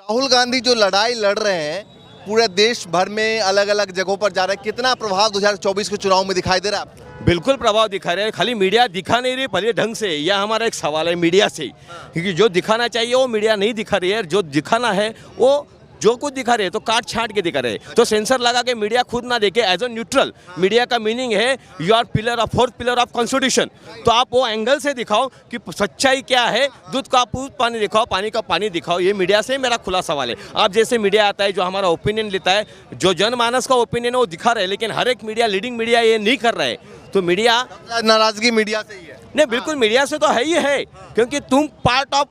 राहुल गांधी जो लड़ाई लड़ रहे हैं पूरे देश भर में अलग अलग जगहों पर जा रहे हैं, कितना प्रभाव 2024 के चुनाव में दिखाई दे रहा है आपको? बिल्कुल प्रभाव दिखा रहे हैं। खाली मीडिया दिखा नहीं रही भले ढंग से, यह हमारा एक सवाल है मीडिया से, क्योंकि जो दिखाना चाहिए वो मीडिया नहीं दिखा रही है। जो दिखाना है वो जो कुछ दिखा रहे हैं तो काट छांट के दिखा रहे हैं। तो सेंसर लगा के मीडिया खुद ना देखे एज अ न्यूट्रल। मीडिया का मीनिंग है you are pillar of fourth pillar of constitution. तो आप वो एंगल से दिखाओ कि सच्चाई क्या है, दूध का दूध पानी दिखाओ, पानी का पानी दिखाओ। ये मीडिया से मेरा खुला सवाल है। आप जैसे मीडिया आता है जो हमारा ओपिनियन लेता है, जो जनमानस का ओपिनियन है वो दिखा रहे हैं, लेकिन हर एक मीडिया लीडिंग मीडिया ये नहीं कर रहे हैं। तो मीडिया नाराजगी मीडिया से ही है। नहीं, बिल्कुल मीडिया से तो है ही है, क्योंकि तुम पार्ट ऑफ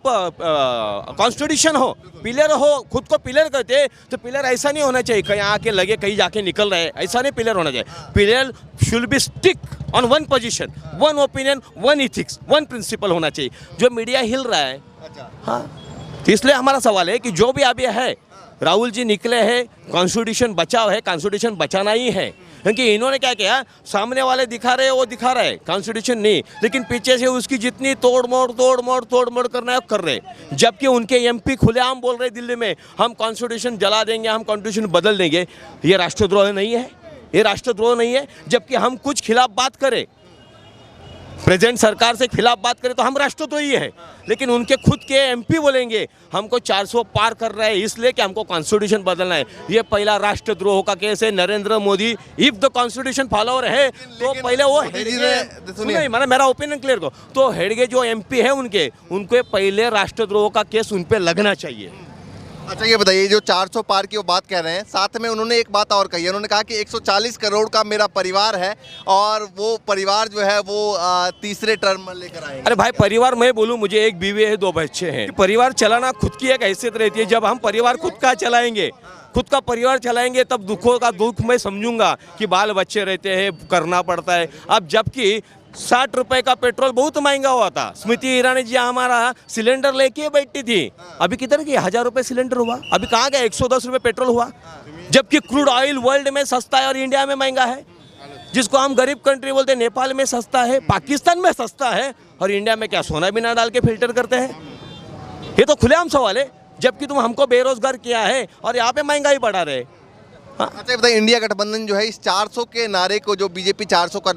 कॉन्स्टिट्यूशन हो, पिलर हो, खुद को पिलर कहते। तो पिलर ऐसा नहीं होना चाहिए कहीं आके लगे कहीं जाके निकल रहे, ऐसा नहीं पिलर होना चाहिए। Pillar should be stick on one position, one opinion, one ethics, one principle होना चाहिए। जो मीडिया हिल रहा है, हाँ, तो इसलिए हमारा सवाल है कि जो भी अभी है, राहुल जी निकले हैं, कॉन्स्टिट्यूशन बचाव है, कॉन्स्टिट्यूशन बचाना ही है। क्योंकि इन्होंने क्या किया, सामने वाले दिखा रहे हैं वो दिखा रहे हैं कॉन्स्टिट्यूशन नहीं, लेकिन पीछे से उसकी जितनी तोड़ मोड़ करना है कर रहे। जबकि उनके एमपी खुलेआम बोल रहे दिल्ली में हम कॉन्स्टिट्यूशन जला देंगे, हम कॉन्स्टिट्यूशन बदल देंगे। ये राष्ट्रद्रोह नहीं है, ये राष्ट्रद्रोह नहीं है। जबकि हम कुछ खिलाफ बात करें, प्रेजेंट सरकार से खिलाफ बात करें तो हम राष्ट्रद्रोही है, लेकिन उनके खुद के एमपी बोलेंगे हमको 400 पार कर रहे हैं इसलिए कि हमको कॉन्स्टिट्यूशन बदलना है। ये पहला राष्ट्रद्रोह का केस है। Narendra Modi if the constitution follower है तो पहले वो सुनिए, मेरा ओपिनियन क्लियर को, तो हेडगे जो एमपी है उनके पहले राष्ट्रद्रोह का केस उन पे लगना चाहिए। अच्छा ये बताइए, जो 400 पार की वो बात कह रहे हैं, साथ में उन्होंने एक बात और कही है। उन्होंने कहा कि 140 करोड़ का मेरा परिवार है और वो परिवार जो है वो तीसरे टर्म में लेकर आएंगे। अरे भाई, परिवार मैं बोलूं, मुझे एक बीवी है, 2 बच्चे हैं। परिवार चलाना खुद की एक हैसियत रहती है। जब हम परिवार खुद का चलाएंगे, खुद का परिवार चलाएंगे, तब दुखों का दुख मैं समझूंगा कि बाल बच्चे रहते हैं, करना पड़ता है। अब जबकि 60 रुपए का पेट्रोल बहुत महंगा हुआ था। स्मृति ईरानी जी हमारा सिलेंडर लेके बैठती थी, अभी किधर गई? 1000 रुपए सिलेंडर हुआ, अभी कहाँ गया? 110 रुपए पेट्रोल हुआ। जबकि क्रूड ऑयल वर्ल्ड में सस्ता है और इंडिया में महंगा है। जिसको हम गरीब कंट्री बोलते हैं, नेपाल में सस्ता है, पाकिस्तान में सस्ता है, और इंडिया में क्या सोना बिना डाल के फिल्टर करते हैं? ये तो खुलेआम सवाल है। जबकि तुम हमको बेरोजगार किया है और यहाँ पे महंगाई बढ़ा रहे। हाँ। अच्छा बताइए, इंडिया गठबंधन जो है इस 400 के नारे को, जो बीजेपी 400 का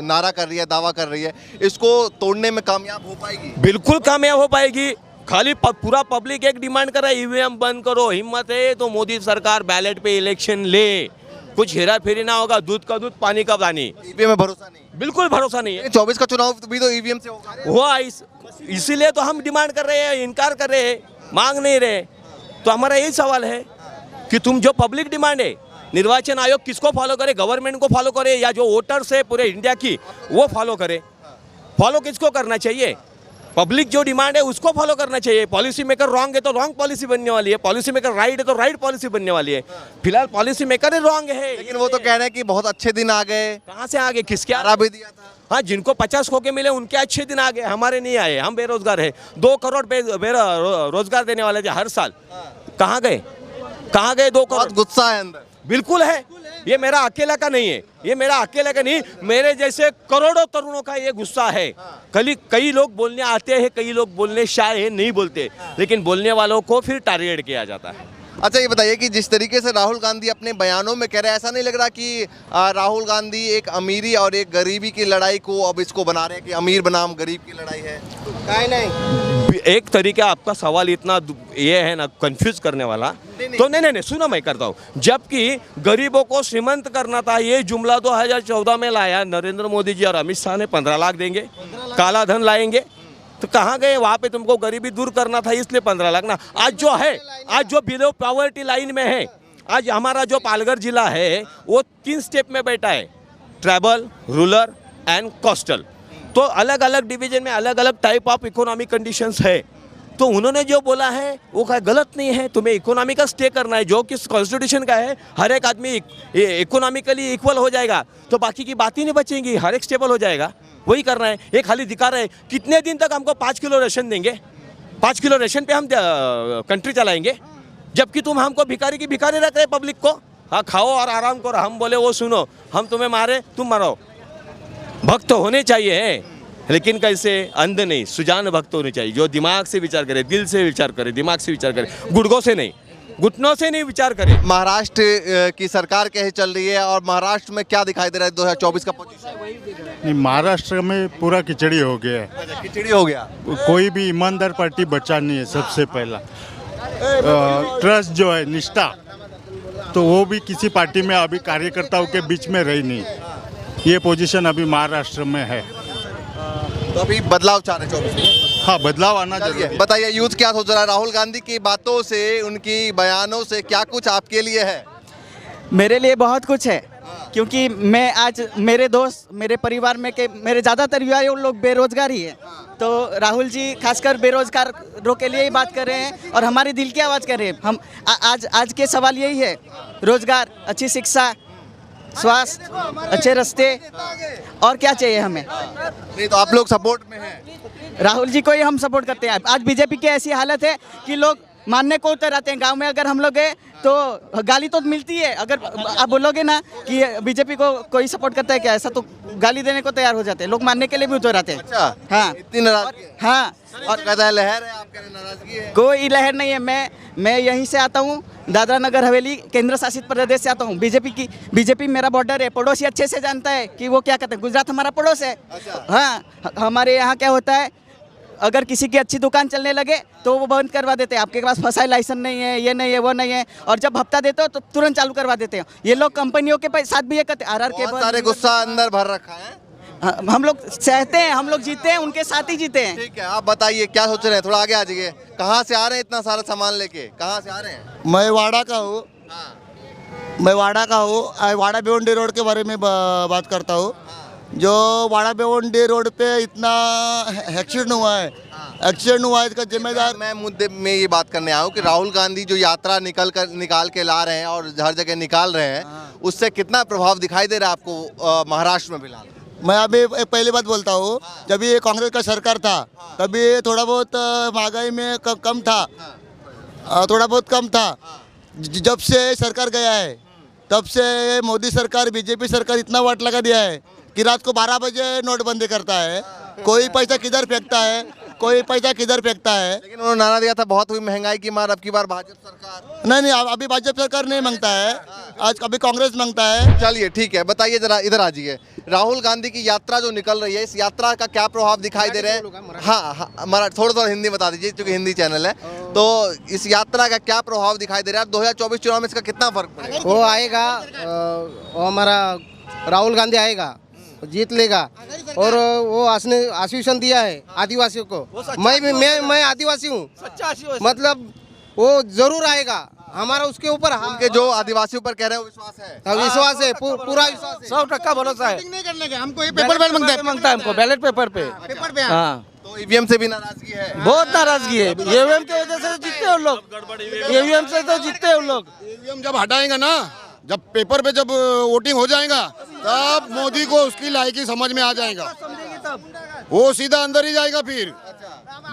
नारा कर रही है, दावा कर रही है, इसको तोड़ने में कामयाब हो पाएगी? बिल्कुल कामयाब हो पाएगी। खाली पूरा पब्लिक एक डिमांड कर रहा है, ईवीएम बंद करो। हिम्मत है तो मोदी सरकार बैलेट पे इलेक्शन ले, कुछ हेरा फेरी ना होगा, दूध का दूध पानी का पानी। ईवीएम में भरोसा नहीं? बिल्कुल भरोसा नहीं है। 24 का चुनाव भी तो ईवीएम से होगा। इसीलिए तो हम डिमांड कर रहे हैं, इनकार कर रहे हैं, मांग नहीं रहे। तो हमारा यही सवाल है कि तुम जो पब्लिक डिमांड है, निर्वाचन आयोग किसको फॉलो करे? गवर्नमेंट को फॉलो करे या जो वोटर्स है पूरे इंडिया की वो फॉलो करे? फॉलो किसको करना चाहिए? पब्लिक जो डिमांड है उसको फॉलो करना चाहिए। पॉलिसी मेकर रॉन्ग है तो रॉन्ग पॉलिसी बनने वाली है, पॉलिसी मेकर राइट है तो राइट पॉलिसी बनने वाली है। फिलहाल पॉलिसी मेकर रॉन्ग है, लेकिन वो तो कह रहे हैं कि बहुत अच्छे दिन आ गए। कहाँ से आ गए? किसके नारा भी दिया था। हाँ, जिनको 50 खोके मिले उनके अच्छे दिन आ गए, हमारे नहीं आए। हम बेरोजगार है, 2 करोड़ रोजगार देने वाले थे हर साल, कहाँ गए? कहाँ गए 2 करोड़? गुस्सा है अंदर। बिल्कुल है। ये मेरा अकेला का नहीं है, ये मेरा अकेला का नहीं, मेरे जैसे करोड़ों तरुणों का ये गुस्सा है। कई लोग बोलने आते हैं, कई लोग बोलने शाय है, नहीं बोलते, लेकिन बोलने वालों को फिर टारगेट किया जाता है। अच्छा ये बताइए कि जिस तरीके से राहुल गांधी अपने बयानों में कह रहे हैं, ऐसा नहीं लग रहा कि राहुल गांधी एक अमीरी और एक गरीबी की लड़ाई को अब इसको बना रहे हैं कि अमीर बनाम गरीब की लड़ाई है? नहीं, एक तरीका आपका सवाल इतना ये है ना कंफ्यूज करने वाला। तो नहीं, सुनो, मैं करता हूँ। जबकि गरीबों को श्रीमंत करना था, ये जुमला 2014 में लाया नरेंद्र मोदी जी और अमित शाह ने। 15 लाख देंगे, काला धन लाएंगे, तो कहाँ गए? वहाँ पे तुमको गरीबी दूर करना था इसलिए 15 लाख ना। आज जो है, आज जो बिलो पॉवर्टी लाइन में है, आज हमारा जो पालघर जिला है वो 3 स्टेप में बैठा है, ट्राइबल, रूरल एंड कोस्टल। तो अलग अलग डिवीजन में अलग अलग टाइप ऑफ इकोनॉमिक कंडीशंस है। तो उन्होंने जो बोला है वो क्या गलत नहीं है। तुम्हें इकोनॉमी का स्टे करना है, जो कि कॉन्स्टिट्यूशन का है, हर एक आदमी इकोनॉमिकली इक्वल हो जाएगा तो बाकी की बात ही नहीं बचेंगी, हर एक स्टेबल हो जाएगा। वही करना है। ये खाली दिखा रहे हैं कितने दिन तक हमको 5 किलो राशन देंगे, 5 किलो राशन पे हम कंट्री चलाएंगे, जबकि तुम हमको भिखारी की भिखारी रख रहे पब्लिक को। हाँ, खाओ और आराम करो, हम बोले वो सुनो, हम तुम्हें मारे तुम मरो। भक्त होने चाहिए, लेकिन कैसे अंध नहीं, सुजान भक्त होने चाहिए, जो दिमाग से विचार करे, दिल से विचार करे, दिमाग से विचार करे, गुर्गों से नहीं, घुटनों से नहीं विचार करे। महाराष्ट्र की सरकार कैसे चल रही है और महाराष्ट्र में क्या दिखाई दे रहा है 2024 का पोजीशन? नहीं, महाराष्ट्र में पूरा खिचड़ी हो गया है। खिचड़ी हो गया। कोई भी ईमानदार पार्टी बचा नहीं है। सबसे पहला ट्रस्ट जो है, निष्ठा, तो वो भी किसी पार्टी में अभी कार्यकर्ताओं के बीच में रही नहीं। ये पोजीशन अभी महाराष्ट्र में है। तो अभी बदलाव चाह रहे 24 में। हाँ, बदलाव आना जरूरी है। बताइए यूथ क्या सोच रहा है? राहुल गांधी की बातों से, उनकी बयानों से क्या कुछ आपके लिए है? मेरे लिए बहुत कुछ है, क्योंकि मैं आज मेरे दोस्त, मेरे परिवार में के मेरे ज़्यादातर युवा उन लोग बेरोजगार ही है। तो राहुल जी खासकर बेरोजगारों के लिए ही बात कर रहे हैं और हमारे दिल की आवाज़ कर रहे हैं। हम आज के सवाल यही है, रोजगार, अच्छी शिक्षा, स्वास्थ्य, अच्छे रास्ते, और क्या चाहिए हमें? नहीं तो आप लोग सपोर्ट में हैं? राहुल जी को ही हम सपोर्ट करते हैं। आज बीजेपी की ऐसी हालत है कि लोग मानने को उतर आते हैं। गांव में अगर हम लोग गए तो गाली तो मिलती है। अगर आप बोलोगे ना कि बीजेपी को कोई सपोर्ट करता है क्या, ऐसा तो गाली देने को तैयार हो जाते हैं लोग, मानने के लिए भी उतर आते हैं। अच्छा, हाँ, इतनी नाराजगी है? हाँ, और कहता है लहर है, आप कह रहे हैं नाराजगी है? कोई लहर नहीं है। मैं यहीं से आता हूँ, दादरा नगर हवेली केंद्र शासित प्रदेश से आता हूँ। बीजेपी मेरा बॉर्डर है, पड़ोसी अच्छे से जानता है कि वो क्या कहते हैं। गुजरात हमारा पड़ोस है। हाँ, हमारे यहाँ क्या होता है, अगर किसी की अच्छी दुकान चलने लगे तो वो बंद करवा देते हैं। आपके पास फसाई लाइसेंस नहीं है, ये नहीं है, वो नहीं है, और जब हफ्ता देते हो तो तुरंत चालू करवा देते हैं। ये लोग कंपनियों के साथ भी ये करते हैं। आरआर के बहुत सारे गुस्सा अंदर भर रखा है। हम लोग सहते हैं, हम लोग जीते हैं, उनके साथ ही जीते हैं। ठीक है, आप बताइए क्या सोच रहे हैं? थोड़ा आगे आ जाइए। कहाँ से आ रहे हैं इतना सारा सामान लेके? कहाँ से आ रहे हैं? मैं वाड़ा का हूँ। वाड़ा भिवंडी रोड के बारे में बात करता हूँ। जो वाड़ा भिवंडी रोड पे इतना एक्सीडेंट हुआ है, इसका जिम्मेदार मैं मुद्दे में ये बात करने आया हूँ कि राहुल गांधी जो यात्रा निकाल के ला रहे हैं और हर जगह निकाल रहे हैं, उससे कितना प्रभाव दिखाई दे रहा है आपको महाराष्ट्र में फिलहाल? मैं अभी एक पहली बात बोलता हूँ, जब ये कांग्रेस का सरकार था तभी ये थोड़ा बहुत महंगाई में कम था, थोड़ा बहुत कम था। जब से सरकार गया है तब से मोदी सरकार, बीजेपी सरकार इतना वाट लगा दिया है कि रात को 12 बजे नोटबंदी करता है। कोई पैसा किधर फेंकता है, लेकिन उन्होंने नारा दिया था बहुत हुई महंगाई की मार, अब की बार भाजपा सरकार। नहीं, अभी भाजपा सरकार नहीं मांगता है, आज कभी कांग्रेस मांगता है। चलिए ठीक है, बताइए जरा, इधर आ जाइए। राहुल गांधी की यात्रा जो निकल रही है, इस यात्रा का क्या प्रभाव दिखाई दे रहे हैं? हाँ, थोड़ा हिंदी बता दीजिए क्योंकि हिंदी चैनल है। तो इस यात्रा का क्या प्रभाव दिखाई दे रहा है? 2024 चुनाव में इसका कितना फर्क पड़ेगा? वो आएगा, वो हमारा राहुल गांधी आएगा, जीत लेगा। और वो आश्वासन दिया है आदिवासियों को। मैं आदिवासी हूँ, मतलब वो जरूर आएगा। हमारा उसके ऊपर, उनके जो आदिवासियों पर कह रहे हैं विश्वास है। विश्वास है, पूरा विश्वास है, 100% भरोसा है। नहीं करने का हमको, ये पेपर बैलेट मांगता है हमको, बैलेट पेपर पे। पेपर पे। हाँ, तो ईवीएम से भी नाराजगी है? बहुत नाराजगी है। ईवीएम की वजह से जीतते हैं उन लोग, ईवीएम से तो जीतते हैं उन लोग। ईवीएम जब हटाएंगे ना, जब पेपर पे जब वोटिंग हो जाएगा, तब मोदी को उसकी लायकी समझ में आ जाएगा, वो सीधा अंदर ही जाएगा। फिर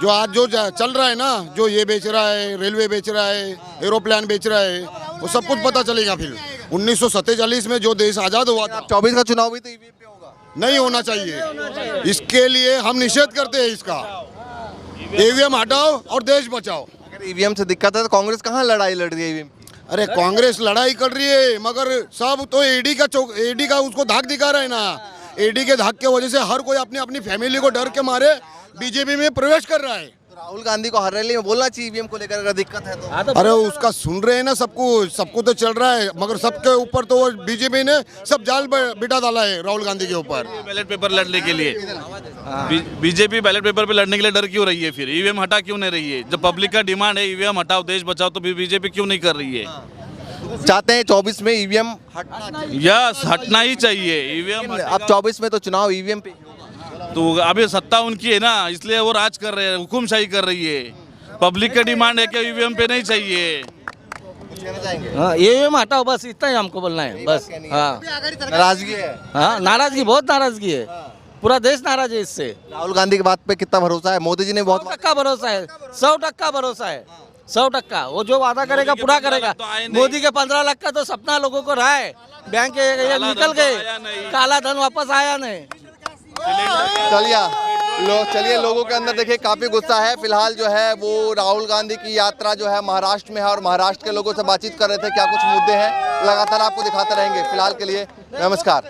जो आज जो चल रहा है ना, जो ये बेच रहा है, रेलवे बेच रहा है, एरोप्लेन बेच रहा है, वो सब कुछ पता चलेगा। फिर 1947 में जो देश आजाद हुआ था, 24 का चुनाव भी तो ईवीएम पे होगा। नहीं होना चाहिए। इसके लिए हम निषेध करते हैं इसका। ईवीएम हटाओ और देश बचाओ। अगर ईवीएम से दिक्कत है तो कांग्रेस कहाँ लड़ाई लड़ रही है ईवीएम? अरे कांग्रेस लड़ाई कर रही है, मगर सब तो ईडी का उसको धाक दिखा रहा है ना। ईडी के धाक के वजह से हर कोई अपनी अपनी फैमिली को डर के मारे बीजेपी में प्रवेश कर रहा है। तो राहुल गांधी को हर रैली में बोलना चाहिए ईवीएम को लेकर अगर दिक्कत है तो। अरे उसका सुन रहे हैं ना, सबको तो चल रहा है, मगर सबके ऊपर तो वो बीजेपी ने सब जाल बिठा डाला है राहुल गांधी के ऊपर। बैलेट पेपर लड़ने के लिए बीजेपी बैलेट पेपर पे लड़ने के लिए डर क्यों रही है? फिर ईवीएम हटा क्यों नहीं रही है? जब पब्लिक का डिमांड है ईवीएम हटाओ, देश बचाओ, तो बीजेपी क्यों नहीं कर रही है? चाहते हैं 24 में ईवीएम हटना? यस, हटना ही चाहिए ईवीएम। अब 24 में तो चुनाव ईवीएम पे होगा। तो अभी सत्ता उनकी है ना, इसलिए वो राज कर रहे हैं, हुकुमशाही कर रही है। पब्लिक का डिमांड है कि ईवीएम पे नहीं चाहिए। हाँ, ईवीएम हटाओ, बस इतना ही हमको बोलना है, बस। हाँ, नाराजगी है? हाँ, नाराजगी, बहुत नाराजगी है। पूरा देश नाराज है इससे। राहुल गांधी की बात पे कितना भरोसा है? मोदी जी ने बहुत 100% भरोसा है, 100% भरोसा है, 100%। वो जो वादा करेगा पूरा करेगा। मोदी के 15 लाख का तो सपना लोगों को रहा है, बैंक ये निकल गए, काला धन वापस आया नहीं। चलिए चलिए, लोगों के अंदर देखिए काफी गुस्सा है। फिलहाल जो है वो राहुल गांधी की यात्रा जो है महाराष्ट्र में है और महाराष्ट्र के लोगों से बातचीत कर रहे थे। क्या कुछ मुद्दे हैं लगातार आपको दिखाते रहेंगे। फिलहाल के लिए नमस्कार।